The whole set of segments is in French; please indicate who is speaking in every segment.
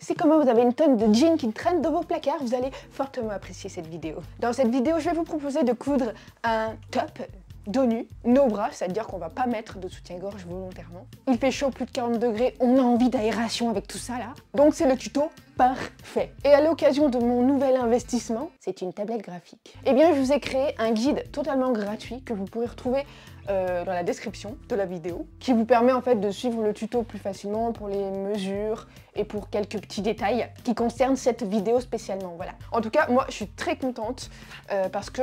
Speaker 1: Si comme moi vous avez une tonne de jeans qui traînent dans vos placards, vous allez fortement apprécier cette vidéo. Dans cette vidéo, je vais vous proposer de coudre un top dos nu, nos bras, c'est-à-dire qu'on va pas mettre de soutien-gorge volontairement. Il fait chaud, plus de 40 degrés, on a envie d'aération avec tout ça là. Donc c'est le tuto parfait. Et à l'occasion de mon nouvel investissement, c'est une tablette graphique. Eh bien je vous ai créé un guide totalement gratuit que vous pourrez retrouver dans la description de la vidéo, qui vous permet en fait de suivre le tuto plus facilement pour les mesures et pour quelques petits détails qui concernent cette vidéo spécialement, voilà. En tout cas, moi je suis très contente parce que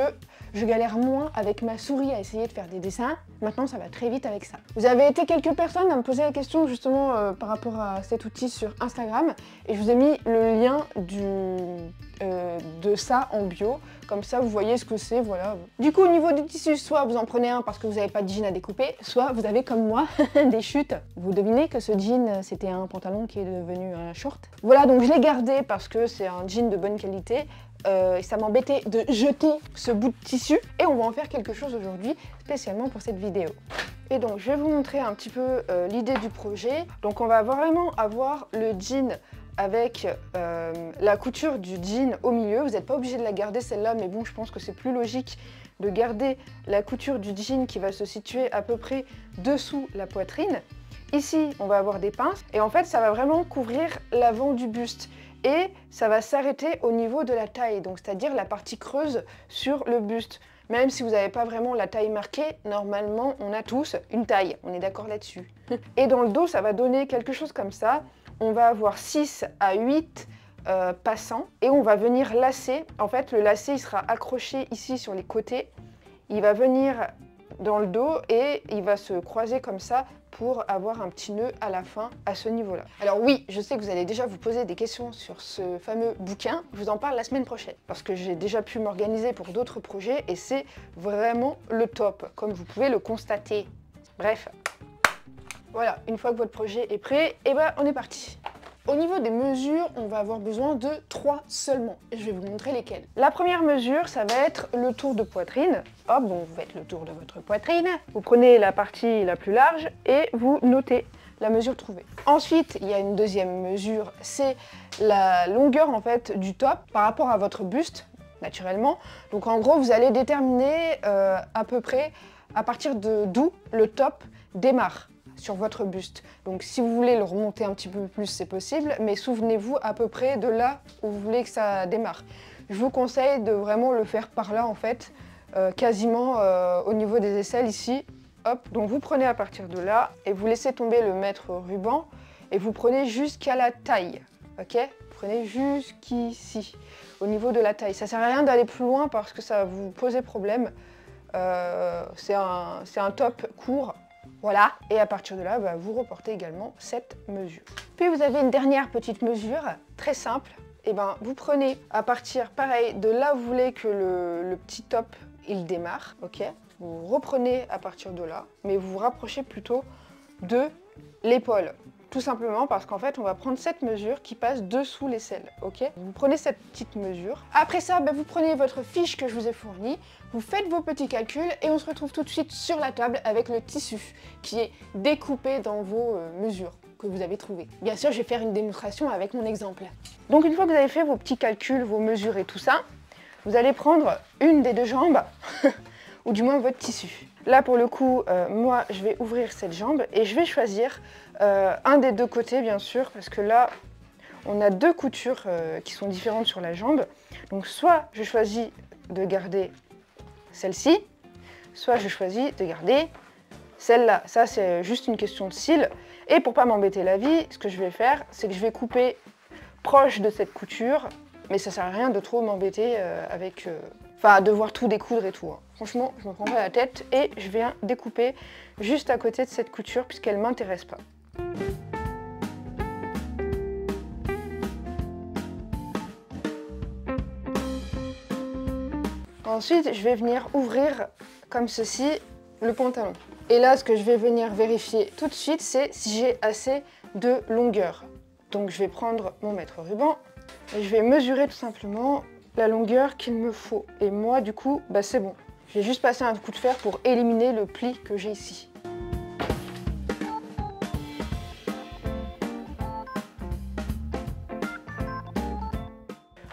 Speaker 1: je galère moins avec ma souris à essayer de faire des dessins. Maintenant, ça va très vite avec ça. Vous avez été quelques personnes à me poser la question justement par rapport à cet outil sur Instagram et je vous ai mis le lien de ça en bio. Comme ça, vous voyez ce que c'est, voilà. Du coup, au niveau du tissu, soit vous en prenez un parce que vous n'avez pas de jean à découper, soit vous avez, comme moi, des chutes. Vous devinez que ce jean, c'était un pantalon qui est devenu un short. Voilà, donc je l'ai gardé parce que c'est un jean de bonne qualité. Et ça m'embêtait de jeter ce bout de tissu. Et on va en faire quelque chose aujourd'hui, spécialement pour cette vidéo. Et donc, je vais vous montrer un petit peu l'idée du projet. Donc, on va vraiment avoir le jean avec la couture du jean au milieu. Vous n'êtes pas obligé de la garder celle-là, mais bon, je pense que c'est plus logique de garder la couture du jean qui va se situer à peu près dessous la poitrine. Ici, on va avoir des pinces et en fait, ça va vraiment couvrir l'avant du buste. Et ça va s'arrêter au niveau de la taille, donc c'est-à-dire la partie creuse sur le buste. Même si vous n'avez pas vraiment la taille marquée, normalement, on a tous une taille, on est d'accord là-dessus. Et dans le dos, ça va donner quelque chose comme ça. On va avoir 6 à 8 passants et on va venir lacer. En fait, le lacet, il sera accroché ici sur les côtés. Il va venir dans le dos et il va se croiser comme ça pour avoir un petit nœud à la fin à ce niveau-là. Alors oui, je sais que vous allez déjà vous poser des questions sur ce fameux bouquin. Je vous en parle la semaine prochaine parce que j'ai déjà pu m'organiser pour d'autres projets et c'est vraiment le top, comme vous pouvez le constater. Bref, voilà, une fois que votre projet est prêt, et ben on est parti. Au niveau des mesures, on va avoir besoin de 3 seulement. Et je vais vous montrer lesquelles. La première mesure, ça va être le tour de poitrine. Hop, bon, vous faites le tour de votre poitrine. Vous prenez la partie la plus large et vous notez la mesure trouvée. Ensuite, il y a une deuxième mesure, c'est la longueur en fait du top par rapport à votre buste, naturellement. Donc en gros, vous allez déterminer à peu près à partir d'où le top démarre sur votre buste. Donc si vous voulez le remonter un petit peu plus, c'est possible, mais souvenez-vous à peu près de là où vous voulez que ça démarre. Je vous conseille de vraiment le faire par là en fait, quasiment au niveau des aisselles ici. Hop, donc vous prenez à partir de là et vous laissez tomber le mètre ruban et vous prenez jusqu'à la taille, ok? Vous prenez jusqu'ici, au niveau de la taille. Ça sert à rien d'aller plus loin parce que ça va vous poser problème. C'est un top court. Voilà, et à partir de là, bah, vous reportez également cette mesure. Puis vous avez une dernière petite mesure, très simple. Et ben, vous prenez à partir, pareil, de là où vous voulez que le petit top, il démarre, ok? Vous reprenez à partir de là, mais vous vous rapprochez plutôt de l'épaule. Tout simplement parce qu'en fait, on va prendre cette mesure qui passe dessous l'aisselle, ok? Vous prenez cette petite mesure. Après ça, bah, vous prenez votre fiche que je vous ai fournie, vous faites vos petits calculs et on se retrouve tout de suite sur la table avec le tissu qui est découpé dans vos mesures que vous avez trouvées. Bien sûr, je vais faire une démonstration avec mon exemple. Donc une fois que vous avez fait vos petits calculs, vos mesures et tout ça, vous allez prendre une des deux jambes, ou du moins votre tissu. Là, pour le coup, moi, je vais ouvrir cette jambe et je vais choisir un des deux côtés, bien sûr, parce que là, on a deux coutures qui sont différentes sur la jambe. Donc, soit je choisis de garder celle-ci, soit je choisis de garder celle-là. Ça, c'est juste une question de style. Et pour pas m'embêter la vie, ce que je vais faire, c'est que je vais couper proche de cette couture, mais ça sert à rien de trop m'embêter avec... Enfin, devoir tout découdre et tout. Hein. Franchement, je me prends pas la tête et je viens découper juste à côté de cette couture puisqu'elle m'intéresse pas. Ensuite, je vais venir ouvrir comme ceci le pantalon. Et là, ce que je vais venir vérifier tout de suite, c'est si j'ai assez de longueur. Donc, je vais prendre mon mètre ruban et je vais mesurer tout simplement la longueur qu'il me faut. Et moi, du coup, bah, c'est bon. Je vais juste passer un coup de fer pour éliminer le pli que j'ai ici.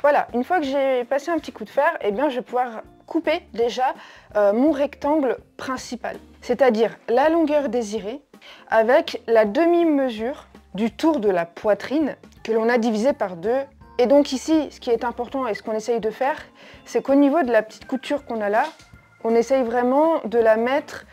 Speaker 1: Voilà, une fois que j'ai passé un petit coup de fer, eh bien, je vais pouvoir couper déjà mon rectangle principal. C'est-à-dire la longueur désirée avec la demi-mesure du tour de la poitrine que l'on a divisé par 2. Et donc ici, ce qui est important et ce qu'on essaye de faire, c'est qu'au niveau de la petite couture qu'on a là, on essaye vraiment de la mettre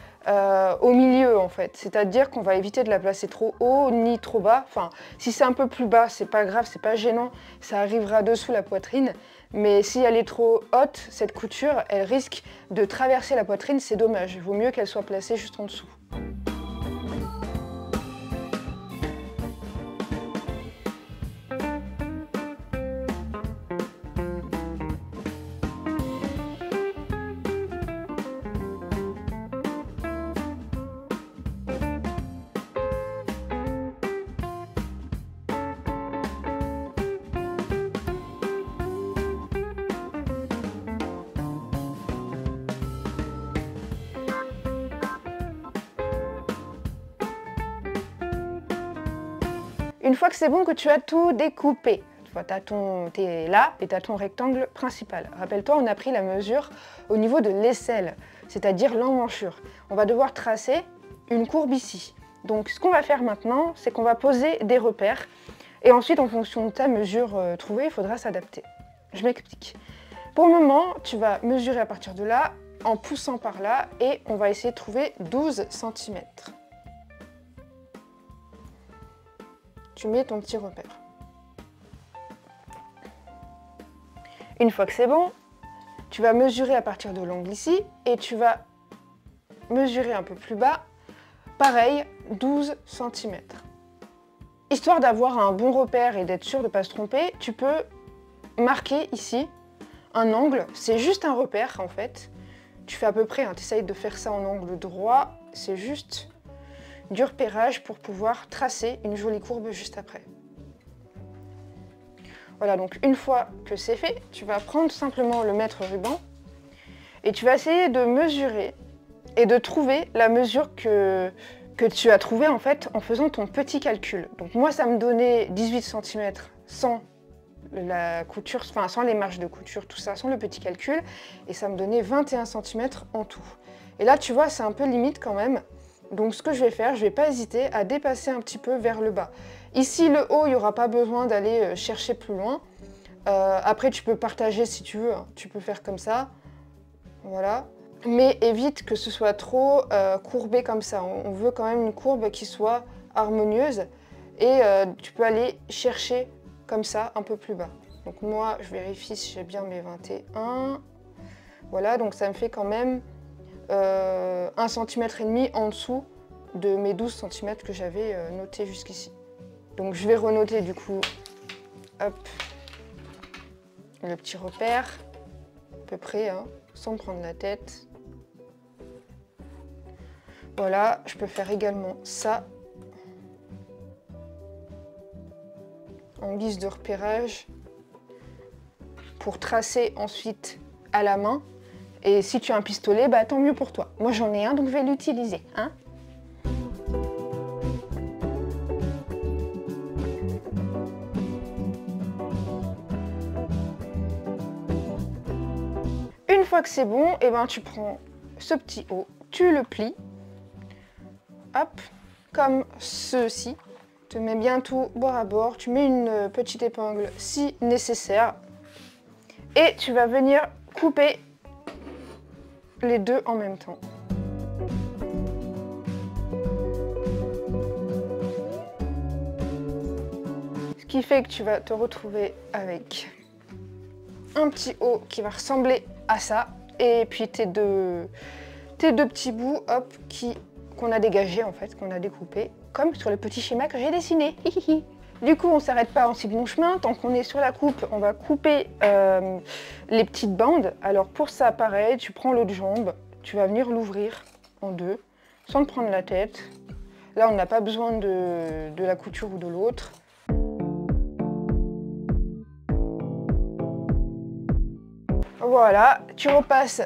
Speaker 1: au milieu en fait. C'est-à-dire qu'on va éviter de la placer trop haut ni trop bas. Enfin, si c'est un peu plus bas, c'est pas grave, c'est pas gênant, ça arrivera dessous la poitrine. Mais si elle est trop haute, cette couture, elle risque de traverser la poitrine, c'est dommage. Il vaut mieux qu'elle soit placée juste en dessous. Une fois que c'est bon, que tu as tout découpé, t'es là et tu as ton rectangle principal. Rappelle-toi, on a pris la mesure au niveau de l'aisselle, c'est-à-dire l'emmanchure. On va devoir tracer une courbe ici. Donc ce qu'on va faire maintenant, c'est qu'on va poser des repères et ensuite en fonction de ta mesure trouvée, il faudra s'adapter. Je m'explique. Pour le moment, tu vas mesurer à partir de là en poussant par là et on va essayer de trouver 12 cm. Tu mets ton petit repère. Une fois que c'est bon, tu vas mesurer à partir de l'angle ici et tu vas mesurer un peu plus bas, pareil, 12 cm. Histoire d'avoir un bon repère et d'être sûr de ne pas se tromper, tu peux marquer ici un angle, c'est juste un repère en fait. Tu fais à peu près, tu essayes de faire ça en angle droit, c'est juste du repérage pour pouvoir tracer une jolie courbe juste après. Voilà, donc une fois que c'est fait, tu vas prendre simplement le mètre ruban et tu vas essayer de mesurer et de trouver la mesure que tu as trouvée en fait en faisant ton petit calcul. Donc moi ça me donnait 18 cm sans la couture, enfin sans les marges de couture, tout ça, sans le petit calcul, et ça me donnait 21 cm en tout. Et là tu vois c'est un peu limite quand même. Donc ce que je vais faire, je ne vais pas hésiter à dépasser un petit peu vers le bas. Ici, le haut, il n'y aura pas besoin d'aller chercher plus loin. Après, tu peux partager si tu veux, hein. Tu peux faire comme ça. Voilà. Mais évite que ce soit trop courbé comme ça. On veut quand même une courbe qui soit harmonieuse. Et tu peux aller chercher comme ça, un peu plus bas. Donc moi, je vérifie si j'ai bien mes 21. Voilà, donc ça me fait quand même 1,5 cm en dessous de mes 12 cm que j'avais noté jusqu'ici. Donc je vais renoter du coup, hop, le petit repère, à peu près, hein, sans me prendre la tête. Voilà, je peux faire également ça, en guise de repérage, pour tracer ensuite à la main. Et si tu as un pistolet, bah tant mieux pour toi. Moi j'en ai un, donc je vais l'utiliser, hein. Une fois que c'est bon, et ben tu prends ce petit haut, tu le plies, hop, comme ceci. Tu mets bien tout bord à bord, tu mets une petite épingle si nécessaire, et tu vas venir couper les deux en même temps. Ce qui fait que tu vas te retrouver avec un petit haut qui va ressembler à ça, et puis tes deux petits bouts, hop, qu'on a dégagés en fait, qu'on a découpés, comme sur le petit schéma que j'ai dessiné. Du coup, on ne s'arrête pas en si bon chemin. Tant qu'on est sur la coupe, on va couper les petites bandes. Alors pour ça, pareil, tu prends l'autre jambe, tu vas venir l'ouvrir en deux, sans te prendre la tête. Là, on n'a pas besoin de la couture ou de l'autre. Voilà, tu repasses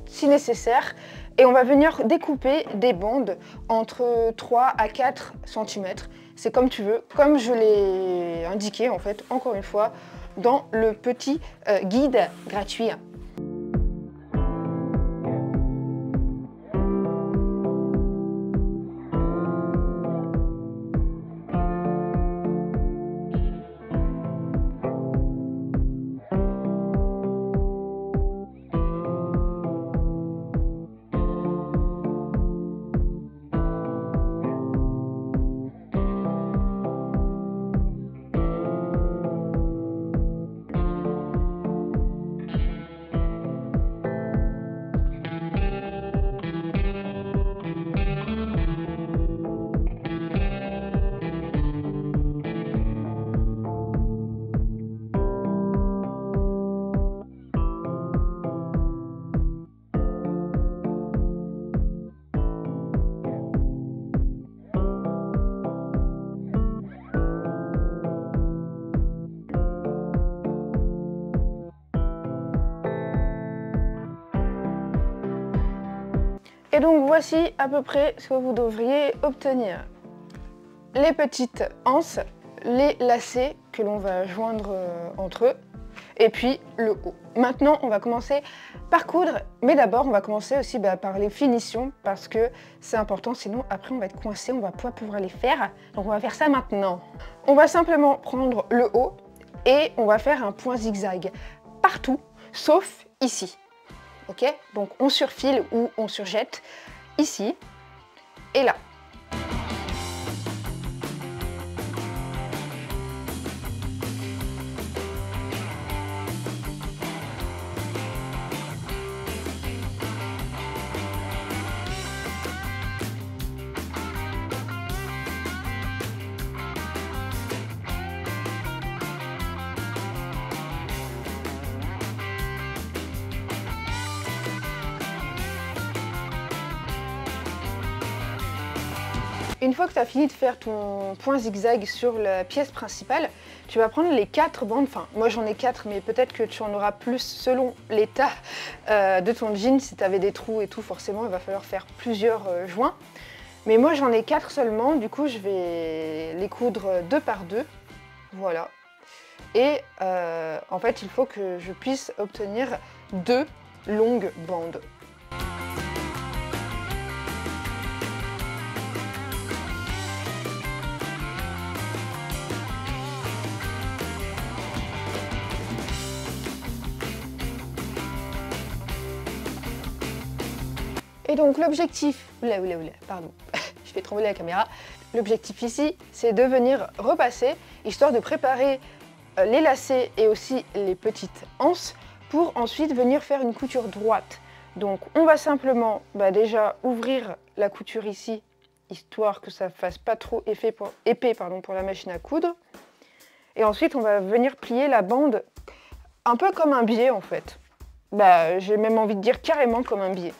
Speaker 1: si nécessaire. Et on va venir découper des bandes entre 3 à 4 cm. C'est comme tu veux, comme je l'ai indiqué en fait, encore une fois, dans le petit guide gratuit. Et donc voici à peu près ce que vous devriez obtenir. Les petites anses, les lacets que l'on va joindre entre eux, et puis le haut. Maintenant on va commencer par coudre, mais d'abord on va commencer aussi par les finitions parce que c'est important, sinon après on va être coincé, on va pas pouvoir les faire. Donc on va faire ça maintenant. On va simplement prendre le haut et on va faire un point zigzag partout, sauf ici. Ok, donc on surfile ou on surjette ici et là. Une fois que tu as fini de faire ton point zigzag sur la pièce principale, tu vas prendre les 4 bandes, enfin moi j'en ai 4 mais peut-être que tu en auras plus selon l'état de ton jean. Si tu avais des trous et tout, forcément il va falloir faire plusieurs joints. Mais moi j'en ai 4 seulement, du coup je vais les coudre 2 par 2, voilà. Et en fait il faut que je puisse obtenir 2 longues bandes. Et donc l'objectif, pardon, je fais trembler la caméra. L'objectif ici, c'est de venir repasser, histoire de préparer les lacets et aussi les petites anses, pour ensuite venir faire une couture droite. Donc on va simplement déjà ouvrir la couture ici, histoire que ça ne fasse pas trop épais pour la machine à coudre. Et ensuite on va venir plier la bande un peu comme un biais en fait. J'ai même envie de dire carrément comme un biais.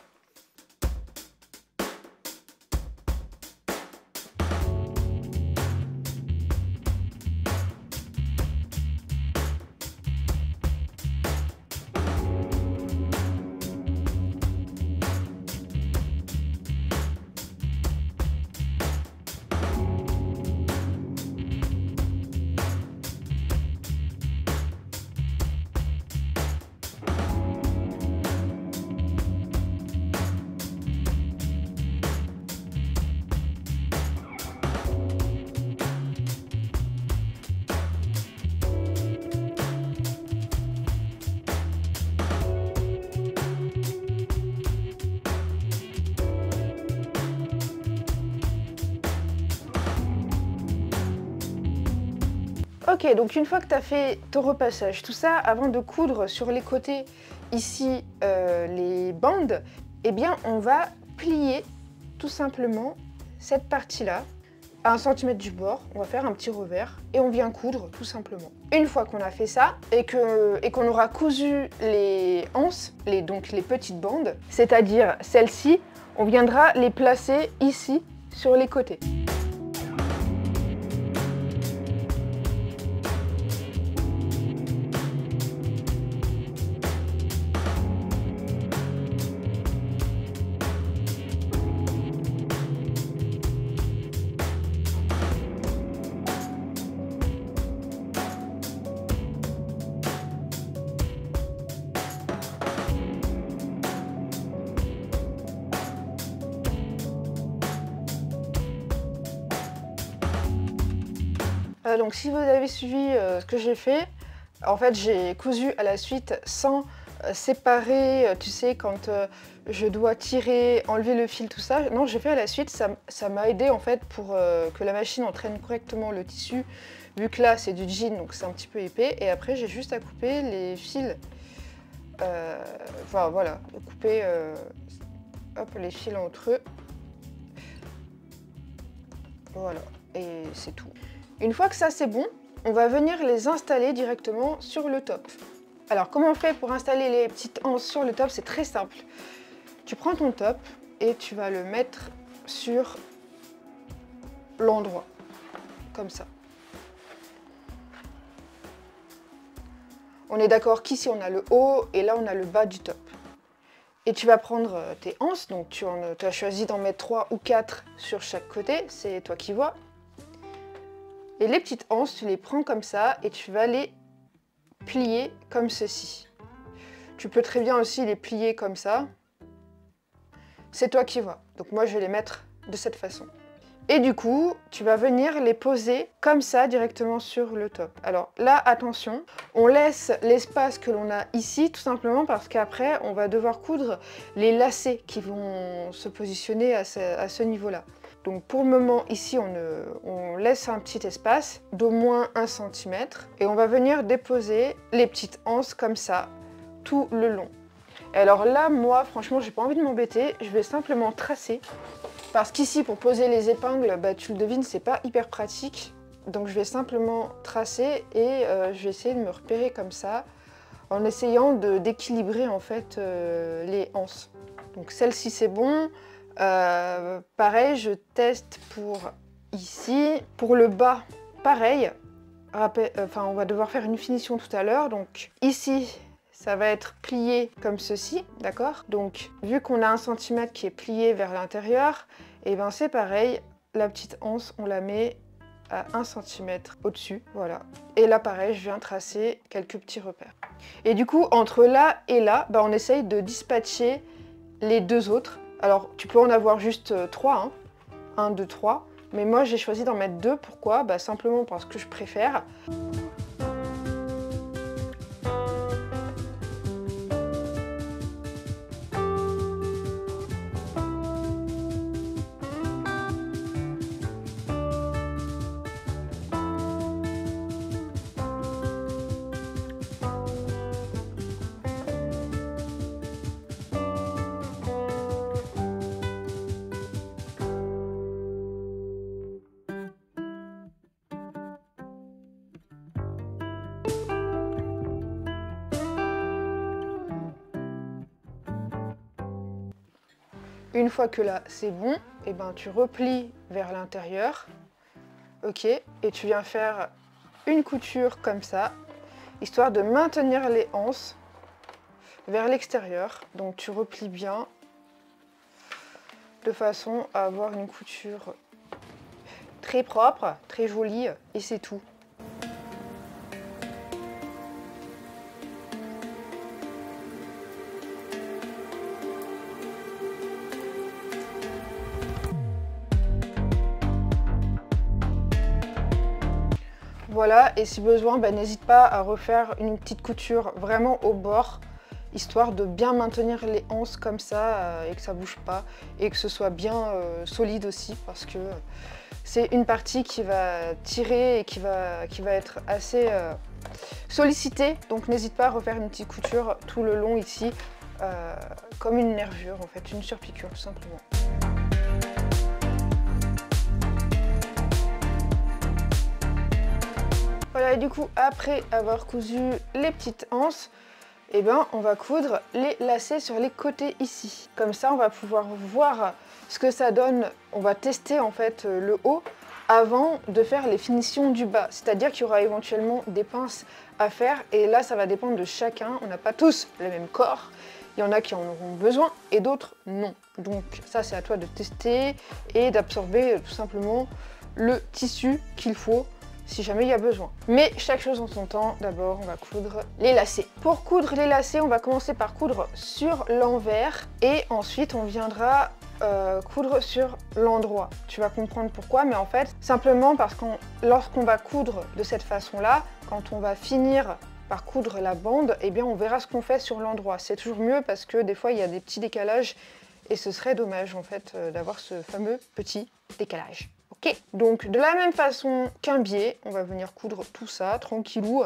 Speaker 1: Ok, donc une fois que tu as fait ton repassage, tout ça, avant de coudre sur les côtés, ici, les bandes, eh bien, on va plier tout simplement cette partie-là à 1 cm du bord. On va faire un petit revers et on vient coudre tout simplement. Une fois qu'on a fait ça et qu'on aura cousu les anses, donc les petites bandes, c'est-à-dire celles-ci, on viendra les placer ici sur les côtés. Donc si vous avez suivi ce que j'ai fait, en fait j'ai cousu à la suite sans séparer, tu sais, quand je dois tirer, enlever le fil, tout ça. Non, j'ai fait à la suite, ça m'a aidé en fait pour que la machine entraîne correctement le tissu, vu que là c'est du jean, donc c'est un petit peu épais. Et après j'ai juste à couper les fils, enfin voilà, couper hop, les fils entre eux. Voilà, et c'est tout. Une fois que ça c'est bon, on va venir les installer directement sur le top. Alors comment on fait pour installer les petites anses sur le top? C'est très simple. Tu prends ton top et tu vas le mettre sur l'endroit, comme ça. On est d'accord qu'ici on a le haut et là on a le bas du top. Et tu vas prendre tes anses, donc tu as choisi d'en mettre 3 ou 4 sur chaque côté, c'est toi qui vois. Et les petites anses, tu les prends comme ça et tu vas les plier comme ceci. Tu peux très bien aussi les plier comme ça. C'est toi qui vois. Donc moi je vais les mettre de cette façon. Et du coup, tu vas venir les poser comme ça directement sur le top. Alors là, attention, on laisse l'espace que l'on a ici tout simplement parce qu'après, on va devoir coudre les lacets qui vont se positionner à ce niveau-là. Donc pour le moment, ici, on laisse un petit espace d'au moins 1 cm et on va venir déposer les petites anses comme ça tout le long. Et alors là, moi, franchement, j'ai pas envie de m'embêter, je vais simplement tracer. Parce qu'ici, pour poser les épingles, bah, tu le devines, c'est pas hyper pratique. Donc je vais simplement tracer et je vais essayer de me repérer comme ça, en essayant d'équilibrer en fait les anses. Donc celle-ci c'est bon. Pareil, je teste pour ici. Pour le bas, pareil. Enfin, on va devoir faire une finition tout à l'heure. Donc ici, ça va être plié comme ceci, d'accord? Donc, vu qu'on a 1 cm qui est plié vers l'intérieur, et ben c'est pareil, la petite anse, on la met à 1 cm au-dessus, voilà. Et là, pareil, je viens tracer quelques petits repères. Et du coup, entre là et là, ben, on essaye de dispatcher les deux autres. Alors, tu peux en avoir juste 3, hein. 1, 2, 3. Mais moi, j'ai choisi d'en mettre 2. Pourquoi? Bah, simplement parce que je préfère. Une fois que là c'est bon, et ben tu replies vers l'intérieur, ok, et tu viens faire une couture comme ça, histoire de maintenir les anses vers l'extérieur. Donc tu replies bien, de façon à avoir une couture très propre, très jolie, et c'est tout. Voilà, et si besoin, bah, n'hésite pas à refaire une petite couture vraiment au bord, histoire de bien maintenir les anses comme ça et que ça bouge pas et que ce soit bien solide aussi, parce que c'est une partie qui va tirer et qui va être assez sollicitée. Donc n'hésite pas à refaire une petite couture tout le long ici, comme une nervure en fait, une surpiqûre tout simplement. Voilà, et du coup, après avoir cousu les petites anses, eh ben, on va coudre les lacets sur les côtés ici. Comme ça, on va pouvoir voir ce que ça donne. On va tester en fait le haut avant de faire les finitions du bas. C'est-à-dire qu'il y aura éventuellement des pinces à faire. Et là, ça va dépendre de chacun. On n'a pas tous le même corps. Il y en a qui en auront besoin et d'autres non. Donc ça, c'est à toi de tester et d'absorber tout simplement le tissu qu'il faut si jamais il y a besoin. Mais chaque chose en son temps, d'abord on va coudre les lacets. Pour coudre les lacets, on va commencer par coudre sur l'envers et ensuite on viendra coudre sur l'endroit. Tu vas comprendre pourquoi, mais en fait, simplement parce que lorsqu'on va coudre de cette façon-là, quand on va finir par coudre la bande, eh bien on verra ce qu'on fait sur l'endroit. C'est toujours mieux parce que des fois il y a des petits décalages et ce serait dommage en fait d'avoir ce fameux petit décalage. Ok, donc de la même façon qu'un biais, on va venir coudre tout ça tranquillou.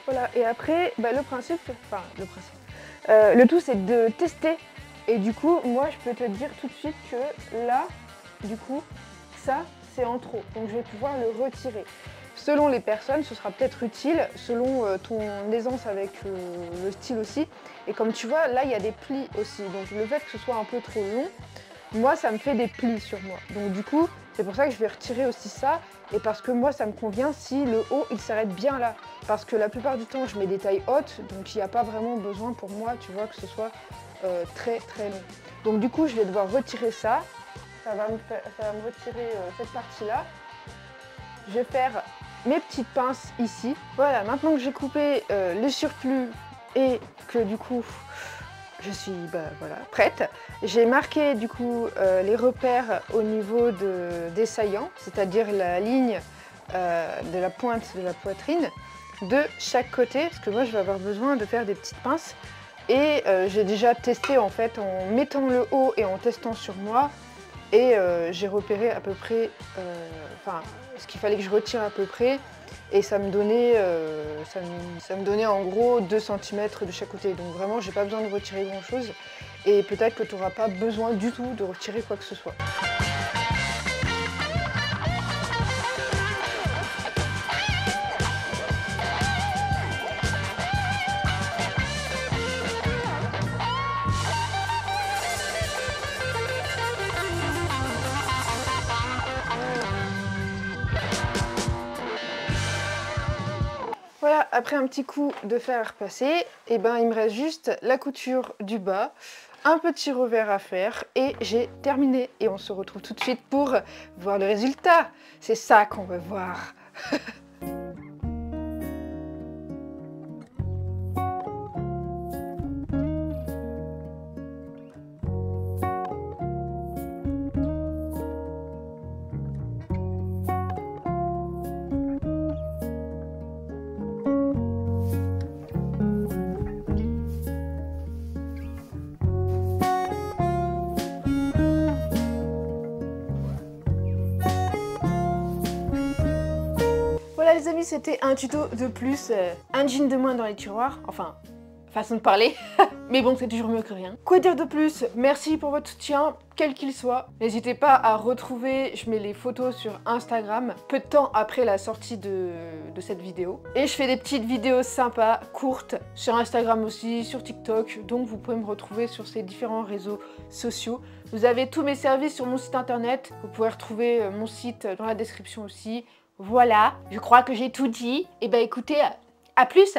Speaker 1: Voilà, et après, le tout c'est de tester. Et du coup, moi je peux te dire tout de suite que là, du coup, ça c'est en trop. Donc je vais pouvoir le retirer. Selon les personnes, ce sera peut-être utile, selon ton aisance avec le style aussi. Et comme tu vois, là il y a des plis aussi. Donc le fait que ce soit un peu trop long, moi ça me fait des plis sur moi. Donc du coup, c'est pour ça que je vais retirer aussi ça. Et parce que moi ça me convient si le haut il s'arrête bien là. Parce que la plupart du temps je mets des tailles hautes, donc il n'y a pas vraiment besoin pour moi, tu vois, que ce soit très très long. Donc du coup je vais devoir retirer ça. Ça va me retirer cette partie là. Je vais faire mes petites pinces ici. Voilà, maintenant que j'ai coupé le surplus et que du coup je suis voilà, prête, j'ai marqué du coup les repères au niveau des saillants, c'est-à-dire la ligne de la pointe de la poitrine de chaque côté, parce que moi je vais avoir besoin de faire des petites pinces. Et j'ai déjà testé en fait en mettant le haut et en testant sur moi. Et j'ai repéré à peu près ce qu'il fallait que je retire à peu près. Et ça me donnait, en gros 2 cm de chaque côté. Donc vraiment, j'ai pas besoin de retirer grand chose. Et peut-être que tu n'auras pas besoin du tout de retirer quoi que ce soit. Voilà, après un petit coup de fer à repasser, et ben il me reste juste la couture du bas, un petit revers à faire et j'ai terminé. Et on se retrouve tout de suite pour voir le résultat. C'est ça qu'on veut voir. Voilà les amis, c'était un tuto de plus, un jean de moins dans les tiroirs, enfin, façon de parler, mais bon c'est toujours mieux que rien. Quoi dire de plus? Merci pour votre soutien, quel qu'il soit. N'hésitez pas à retrouver, je mets les photos sur Instagram, peu de temps après la sortie de cette vidéo. Et je fais des petites vidéos sympas, courtes, sur Instagram aussi, sur TikTok, donc vous pouvez me retrouver sur ces différents réseaux sociaux. Vous avez tous mes services sur mon site internet, vous pouvez retrouver mon site dans la description aussi. Voilà, je crois que j'ai tout dit. Et ben écoutez, à plus!